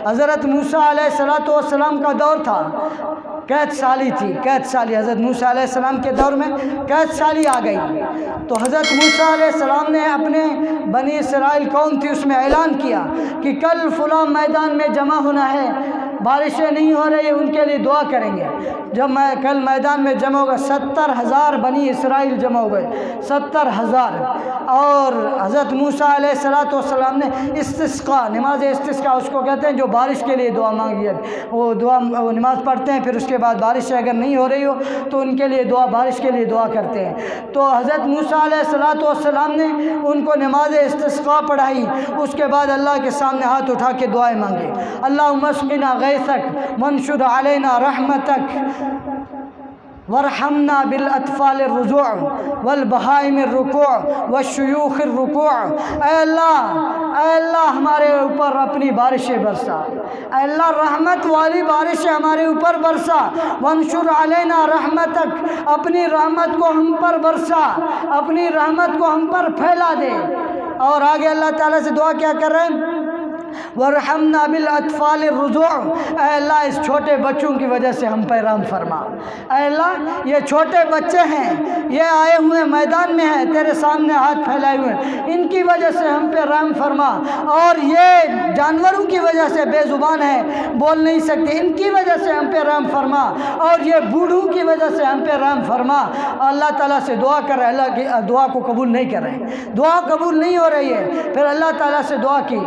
حضرت موسیٰ علیہ السلام کا دور تھا، قید سالی تھی، قید سالی حضرت موسیٰ علیہ السلام کے دور میں قید سالی آ گئی۔ تو حضرت موسیٰ علیہ السلام نے اپنے بنی اسرائیل قوم تھی اس میں اعلان کیا کہ کل فلاں میدان میں جمع ہونا ہے، بارشیں نہیں ہو رہی، ان کے لیے دعا کریں گے۔ جب میں کل میدان میں جمع ہوگا 70,000 بنی اسرائیل جمع ہو گئے، 70,000۔ اور حضرت موسیٰ علیہ السلام نے استسقاء، نماز استسقاء اس کو کہتے ہیں جو بارش کے لیے دعا مانگی ہے، وہ نماز پڑھتے ہیں، پھر اس کے بعد بارش اگر نہیں ہو رہی ہو تو ان کے لیے دعا، بارش کے لیے دعا کرتے ہیں۔ تو حضرت موسیٰ علیہ السلام نے ان کو نماز استسقاء پڑھائی، اس کے بعد اللہ کے سامنے ہاتھ اٹھا کے دعائیں مانگے، اللہم اسقنا غیثک وانشر علینا رحمتک وارحمنا بالاطفال الرضوع والبہائم الرکوع والشیوخ الرکوع۔ اے اللہ ہمارے اوپر اپنی بارشیں برسا، اے اللہ رحمت والی بارشیں ہمارے اوپر برسا، وانشر علینا رحمتک، اپنی رحمت کو ہم پر برسا، اپنی رحمت کو ہم پر پھیلا دے۔ اور آگے اللہ تعالیٰ سے دعا کیا کر رہے ہیں؟ وَارْحَمْنَا بِالْأَطْفَالِ الرُّضُوعِ، اے اللہ اس چھوٹے بچوں کی وجہ سے ہم پہ رحم فرما۔ اے اللہ یہ چھوٹے بچے ہیں، یہ آئے ہوئے میدان میں ہیں، تیرے سامنے ہاتھ پھیلائے ہوئے، ان کی وجہ سے ہم پہ رحم فرما۔ اور یہ جانوروں کی وجہ سے بے زبان ہیں، بول نہیں سکتے، ان کی وجہ سے ہم پہ رحم فرما۔ اور یہ بوڑھوں کی وجہ سے ہم پہ رحم فرما۔ اللہ تعالیٰ سے دعا کر رہے، اللہ کی دعا کو قبول نہیں کر رہے، دعا قبول نہیں ہو رہی ہے۔ پھر اللہ تعالیٰ سے دعا کی،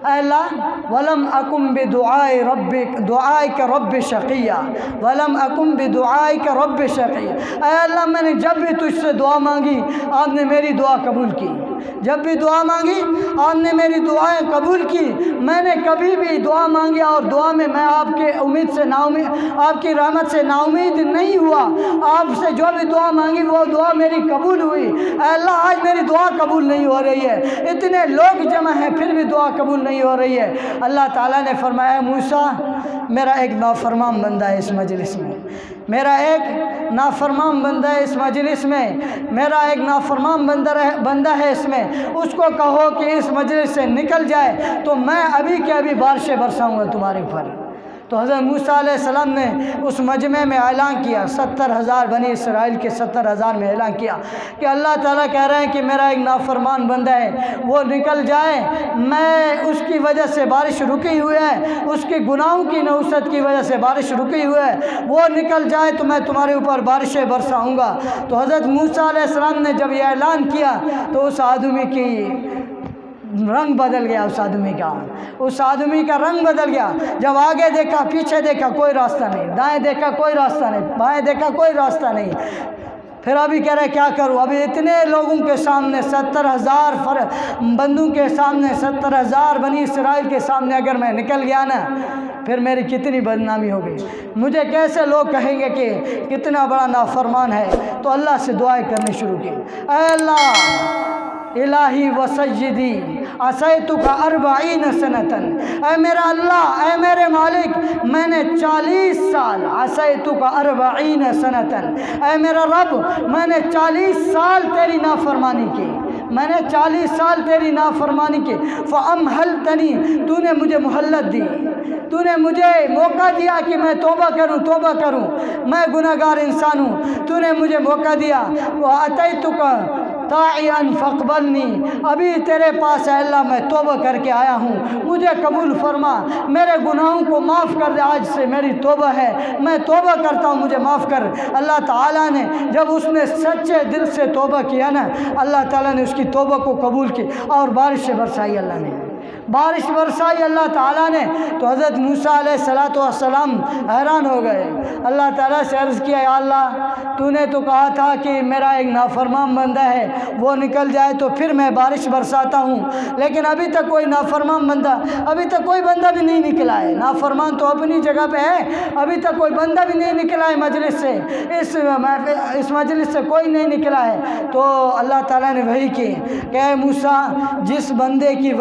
اے اللہ وَلَمْ أَكُمْ بِدُعَائِ رَبِّكَ دُعَائِكَ رَبِّ شَقِيًّا وَلَمْ أَكُمْ بِدُعَائِكَ رَبِّ شَقِيًّا۔ اے اللہ میں نے جب بھی تجھ سے دعا مانگی آپ نے میری دعا قبول کی، جب بھی دعا مانگی آپ نے میری دعائیں قبول کی۔ میں نے کبھی بھی دعا مانگی اور دعا میں میں آپ کے امید سے ناامید، آپ کی رحمت سے ناامید نہیں ہوا، آپ سے جو بھی دعا مانگی وہ دعا میری قبول ہوئی۔ اے اللہ آج میری دعا قبول نہیں ہو رہی ہے، اتنے لوگ جمع ہیں پھر بھی دعا قبول نہیں ہو رہی ہے۔ اللہ تعالیٰ نے فرمایا موسیٰ میرا ایک نافرمان بندہ ہے اس مجلس میں، میرا ایک نافرمان بندہ ہے اس مجلس میں، میرا ایک نافرمان بندہ ہے اس میں، اس کو کہو کہ اس مجلس سے نکل جائے تو میں ابھی کے ابھی بارشیں برساؤں گا تمہارے اوپر۔ تو حضرت موسیٰ علیہ السلام نے اس مجمع میں اعلان کیا، 70,000 بنی اسرائیل کے 70,000 میں اعلان کیا کہ اللہ تعالیٰ کہہ رہے ہیں کہ میرا ایک نافرمان بندہ ہے وہ نکل جائے، میں اس کی وجہ سے بارش رکی ہوئی ہے، اس کے گناہوں کی نحوست کی وجہ سے بارش رکی ہوئی ہے، وہ نکل جائے تو میں تمہارے اوپر بارشیں برساؤں گا۔ تو حضرت موسیٰ علیہ السلام نے جب یہ اعلان کیا تو اس آدمی کی رنگ بدل گیا، اس آدمی کا رنگ بدل گیا۔ جب آگے دیکھا پیچھے دیکھا کوئی راستہ نہیں، دائیں دیکھا کوئی راستہ نہیں، بائیں دیکھا کوئی راستہ نہیں۔ پھر ابھی کہہ رہے کیا کروں، ابھی اتنے لوگوں کے سامنے 70,000 بندوں کے سامنے، 70,000 بنی اسرائیل کے سامنے اگر میں نکل گیا نا پھر میری کتنی بدنامی ہوگی، مجھے کیسے لوگ کہیں گے کہ کتنا بڑا نافرمان ہے۔ تو اللہ سے دعائیں کرنی شروع کی، اے اللہ الہی و سیدی عصیتک 40 سنتاً، اے میرا اللہ، اے میرے مالک میں نے 40 سال عصیتک 40 سنتاً، اے میرا رب میں نے 40 سال تیری نافرمانی کی، میں نے 40 سال تیری نافرمانی کی، فَأَمْهَلْتَنِي تو نے مجھے مہلت دی، تو نے مجھے موقع دیا کہ میں توبہ کروں، میں گناہ گار انسان ہوں، تو نے مجھے موقع دیا، وَأَتَيْتُكَ طَاعِيًا فَاقْبَلْنِي، ابھی تیرے پاس اے اللہ میں توبہ کر کے آیا ہوں، مجھے قبول فرما، میرے گناہوں کو معاف کر دے، آج سے میری توبہ ہے، میں توبہ کرتا ہوں مجھے معاف کر۔ اللہ تعالیٰ نے جب اس نے سچے دل سے توبہ کیا نا اللہ تعالیٰ نے اس کی توبہ کو قبول کی اور بارش برسائی، اللہ نے بارش برسائی اللہ تعالیٰ نے۔ تو حضرت موسیٰ علیہ السلام حیران ہو گئے، اللہ تعالیٰ سے عرض کیا یا اللہ تو نے تو کہا تھا کہ میرا ایک نافرمان بندہ ہے وہ نکل جائے تو پھر میں بارش برساتا ہوں، لیکن ابھی تک کوئی نافرمان بندہ، ابھی تک کوئی بندہ بھی نہیں نکلا ہے، نافرمان تو اپنی جگہ پہ ہے، ابھی تک کوئی بندہ بھی نہیں نکلا ہے مجلس سے، اس مجلس سے کوئی نہیں نکلا ہے۔ تو اللہ تعالیٰ نے وحی کی کہ اے موسیٰ جس بندے کی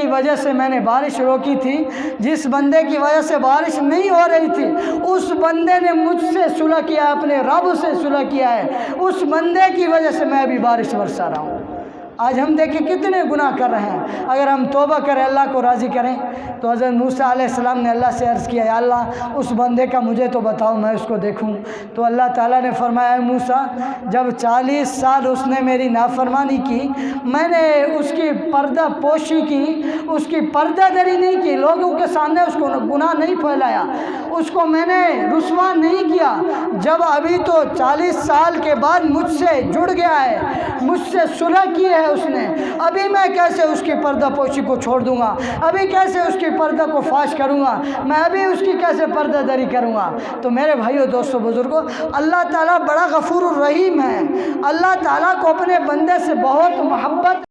وجہ سے میں نے بارش روکی تھی، جس بندے کی وجہ سے بارش نہیں ہو رہی تھی، اس بندے نے مجھ سے صلح کیا، اپنے رب سے صلح کیا ہے، اس بندے کی وجہ سے میں ابھی بارش برسا رہا ہوں۔ آج ہم دیکھیں کتنے گناہ کر رہے ہیں. اگر ہم توبہ کریں اللہ کو راضی کریں. تو حضرت موسیٰ علیہ السلام نے اللہ سے عرض کیا یا اللہ اس بندے کا مجھے تو بتاؤ میں اس کو دیکھوں. تو اللہ تعالیٰ نے فرمایا اے موسیٰ جب 40 سال اس نے میری نافرمانی کی میں نے اس کی پردہ پوشی کی, اس کی پردہ دری نہیں کی, لوگوں کے سامنے اس کو گناہ نہیں پھیلایا, اس کو میں نے رسوا نہیں کیا. جب ابھی تو 40 سال کے بعد مجھ سے جڑ گیا ہے, مجھ سے صلح کی ہے اس نے, ابھی میں کیسے اس کی پردہ پوشی کو چھوڑ دوں گا, ابھی کیسے اس کی پردہ کو فاش کروں گا, میں ابھی اس کی کیسے پردہ دری کروں گا. تو میرے بھائیو دوستو بزرگوں, اللہ تعالیٰ بڑا غفور الرحیم ہے. اللہ تعالیٰ کو اپنے بندے سے بہت محبت